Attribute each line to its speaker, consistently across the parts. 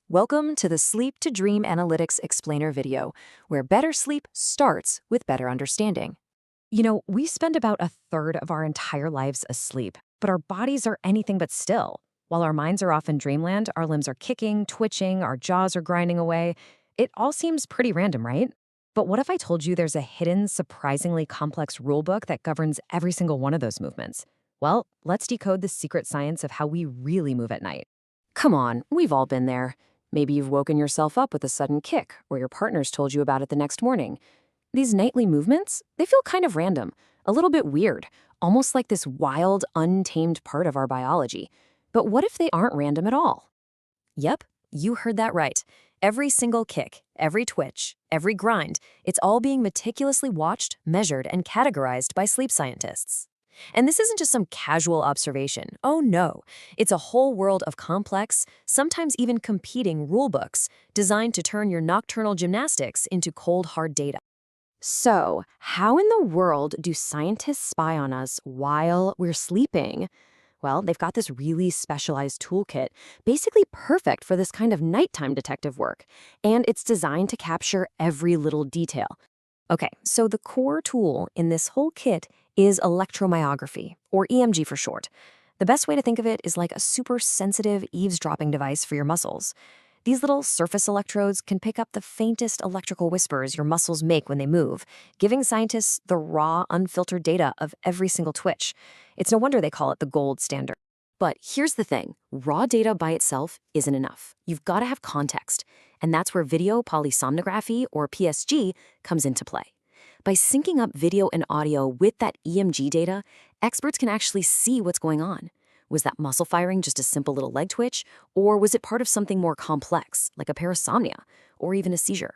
Speaker 1: Welcome to the Sleep2Dream Analytics explainer video, where better sleep starts with better understanding. We spend about a third of our entire lives asleep, but our bodies are anything but still. While our minds are off in dreamland, our limbs are kicking, twitching, our jaws are grinding away. It all seems pretty random, right? But what if I told you there's a hidden, surprisingly complex rulebook that governs every single one of those movements? Well, let's decode the secret science of how we really move at night. Come on, we've all been there. Maybe you've woken yourself up with a sudden kick, or your partner's told you about it the next morning. These nightly movements, they feel kind of random, a little bit weird, almost like this wild, untamed part of our biology. But what if they aren't random at all? Yep, you heard that right. Every single kick, every twitch, every grind, it's all being meticulously watched, measured, and categorized by sleep scientists. And this isn't just some casual observation. Oh no, it's a whole world of complex, sometimes even competing rulebooks designed to turn your nocturnal gymnastics into cold, hard data. So, how in the world do scientists spy on us while we're sleeping? Well, they've got this really specialized toolkit, basically perfect for this kind of nighttime detective work, and it's designed to capture every little detail. Okay, so the core tool in this whole kit is electromyography, or EMG for short. The best way to think of it is like a super sensitive eavesdropping device for your muscles. These little surface electrodes can pick up the faintest electrical whispers your muscles make when they move, giving scientists the raw, unfiltered data of every single twitch. It's no wonder they call it the gold standard. But here's the thing, raw data by itself isn't enough. You've got to have context, and that's where video polysomnography, or PSG, comes into play. By syncing up video and audio with that EMG data, experts can actually see what's going on. Was that muscle firing just a simple little leg twitch, or was it part of something more complex, like a parasomnia, or even a seizure?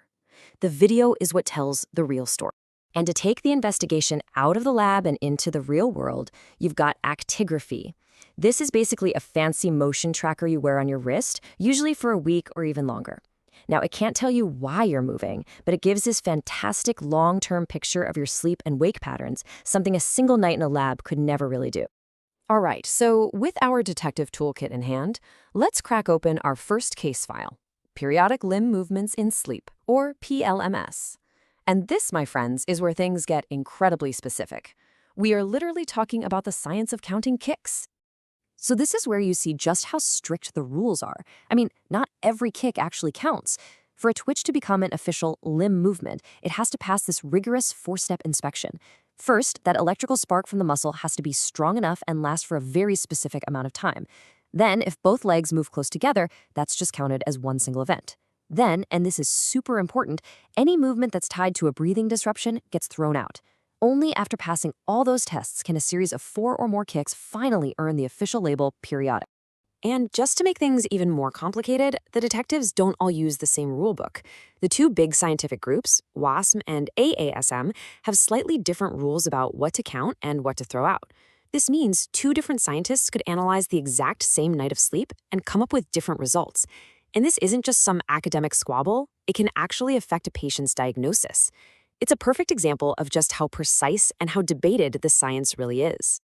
Speaker 1: The video is what tells the real story. And to take the investigation out of the lab and into the real world, you've got actigraphy. This is basically a fancy motion tracker you wear on your wrist, usually for a week or even longer. Now, it can't tell you why you're moving, but it gives this fantastic long-term picture of your sleep and wake patterns, something a single night in a lab could never really do. All right, so with our detective toolkit in hand, let's crack open our first case file, Periodic Limb Movements in Sleep, or PLMS. And this, my friends, is where things get incredibly specific. We are literally talking about the science of counting kicks. So this is where you see just how strict the rules are. I mean, not every kick actually counts. For a twitch to become an official limb movement, it has to pass this rigorous four-step inspection. First, that electrical spark from the muscle has to be strong enough and last for a very specific amount of time. Then, if both legs move close together, that's just counted as one single event. Then, and this is super important, any movement that's tied to a breathing disruption gets thrown out. Only after passing all those tests can a series of 4 or more kicks finally earn the official label periodic. And just to make things even more complicated, the detectives don't all use the same rulebook. The two big scientific groups, WASM and AASM, have slightly different rules about what to count and what to throw out. This means 2 different scientists could analyze the exact same night of sleep and come up with different results. And this isn't just some academic squabble, it can actually affect a patient's diagnosis. It's a perfect example of just how precise and how debated the science really is.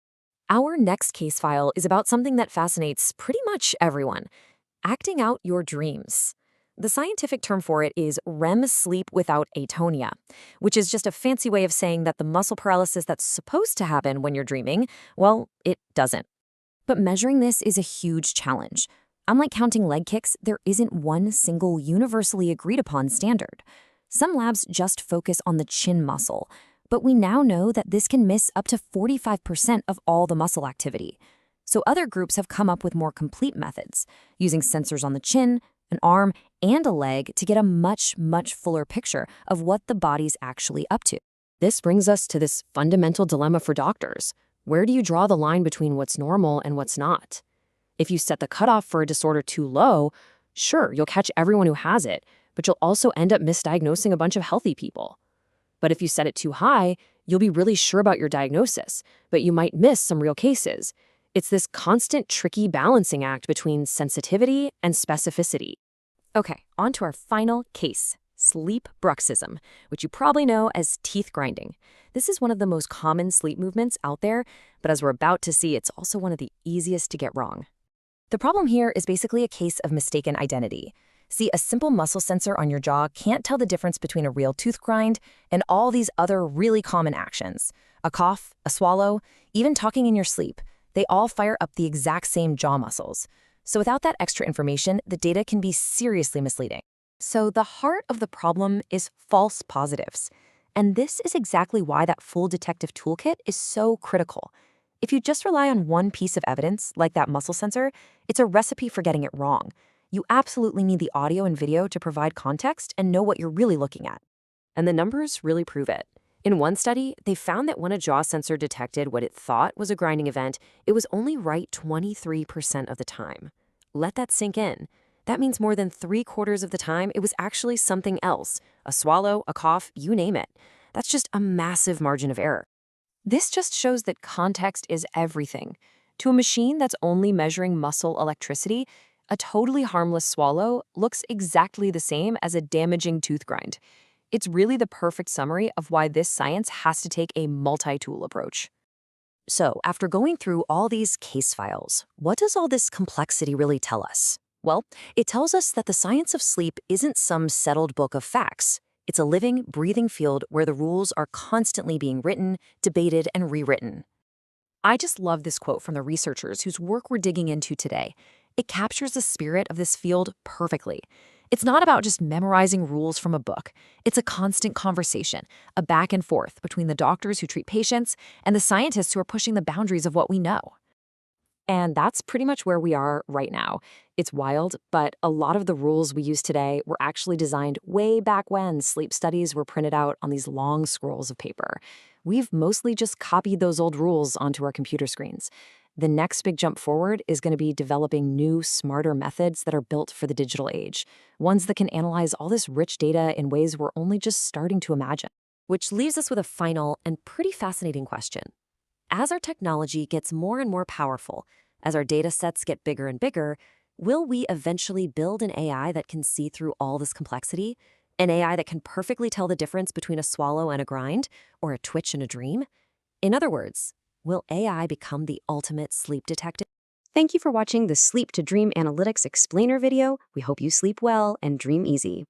Speaker 1: Our next case file is about something that fascinates pretty much everyone, acting out your dreams. The scientific term for it is REM sleep without atonia, which is just a fancy way of saying that the muscle paralysis that's supposed to happen when you're dreaming, well, it doesn't. But measuring this is a huge challenge. Unlike counting leg kicks, there isn't one single universally agreed upon standard. Some labs just focus on the chin muscle, but we now know that this can miss up to 45% of all the muscle activity. So other groups have come up with more complete methods, using sensors on the chin, an arm, and a leg to get a much, much fuller picture of what the body's actually up to. This brings us to this fundamental dilemma for doctors. Where do you draw the line between what's normal and what's not? If you set the cutoff for a disorder too low, sure, you'll catch everyone who has it, but you'll also end up misdiagnosing a bunch of healthy people. But if you set it too high, you'll be really sure about your diagnosis, but you might miss some real cases. It's this constant, tricky balancing act between sensitivity and specificity. Okay, on to our final case, sleep bruxism, which you probably know as teeth grinding. This is one of the most common sleep movements out there, but as we're about to see, it's also one of the easiest to get wrong. The problem here is basically a case of mistaken identity. See, a simple muscle sensor on your jaw can't tell the difference between a real tooth grind and all these other really common actions. A cough, a swallow, even talking in your sleep. They all fire up the exact same jaw muscles. So without that extra information, the data can be seriously misleading. So the heart of the problem is false positives. And this is exactly why that full detective toolkit is so critical. If you just rely on one piece of evidence, like that muscle sensor, it's a recipe for getting it wrong. You absolutely need the audio and video to provide context and know what you're really looking at. And the numbers really prove it. In one study, they found that when a jaw sensor detected what it thought was a grinding event, it was only right 23% of the time. Let that sink in. That means more than 3/4 of the time, it was actually something else. A swallow, a cough, you name it. That's just a massive margin of error. This just shows that context is everything. To a machine that's only measuring muscle electricity, a totally harmless swallow looks exactly the same as a damaging tooth grind. It's really the perfect summary of why this science has to take a multi-tool approach. So, after going through all these case files, what does all this complexity really tell us? Well, it tells us that the science of sleep isn't some settled book of facts. It's a living, breathing field where the rules are constantly being written, debated, and rewritten. I just love this quote from the researchers whose work we're digging into today. It captures the spirit of this field perfectly. It's not about just memorizing rules from a book. It's a constant conversation, a back and forth between the doctors who treat patients and the scientists who are pushing the boundaries of what we know. And that's pretty much where we are right now. It's wild, but a lot of the rules we use today were actually designed way back when sleep studies were printed out on these long scrolls of paper. We've mostly just copied those old rules onto our computer screens. The next big jump forward is going to be developing new, smarter methods that are built for the digital age, ones that can analyze all this rich data in ways we're only just starting to imagine. Which leaves us with a final and pretty fascinating question. As our technology gets more and more powerful, as our data sets get bigger and bigger, will we eventually build an AI that can see through all this complexity? An AI that can perfectly tell the difference between a swallow and a grind, or a twitch and a dream? In other words, will AI become the ultimate sleep detective? Thank you for watching the Sleep to Dream Analytics explainer video. We hope you sleep well and dream easy.